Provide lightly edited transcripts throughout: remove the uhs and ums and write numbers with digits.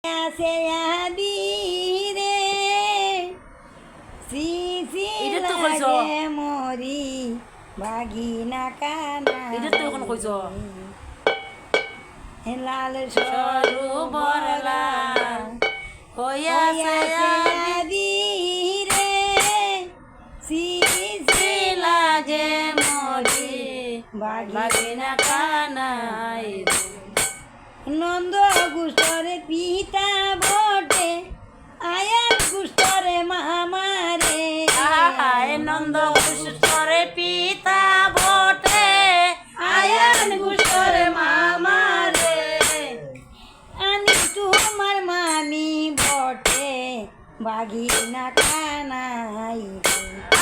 আছে আবিরে এটা তো কইছ। লাগে মরি বাগিনা কানা এটা তো এখন কইছ। লাল সরু বরলা হইয়াছে আবিরে লাগে মরি বাগিনা কানাই নন্দ গুষ্টরে পিতা বটে আয়ান গুষ্টরে মামারে আয় নন্দ গুষ্টরে পিতা বটে আয়ান গুষ্টরে মামারে আমি তোমার মামি বটে বাগিনা কানাই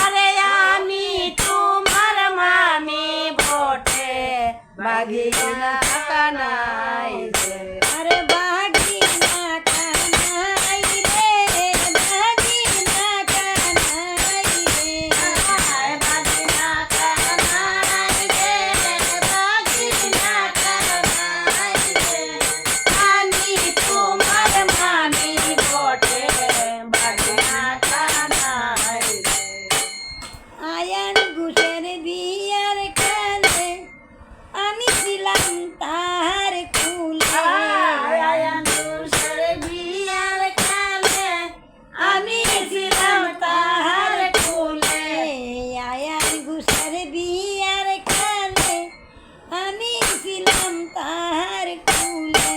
আরে আমি তোমার মামি বটে বাগিনা কানাই আরে বাগিনা কানাই রে বাগিনা কানাই রে বাগিনা কানাই রে বাগিনা কানাই রে আমি তোমার মামি বটে বাগিনা কানাই রে আয়ান ঘুষের বিয়ার কালে আমি ছিলাম তার কুলে আয়ান ঘোষের বিয়ার কালে আমি ছিলাম তাহার কুলে আয়ান ঘুষের বিয়ার কালে আমি ছিলাম তার কুলে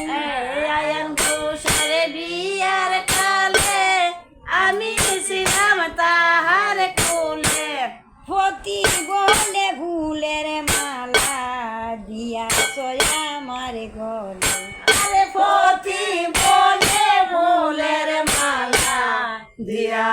আয়ান ঘোষের বিয়ার কালে আমি ছিলাম তাহার কুলে পতি বলে ফুলের মালা দিয়া সয়া আমার গলে আরে পতি বলে ফুলের মালা দিয়া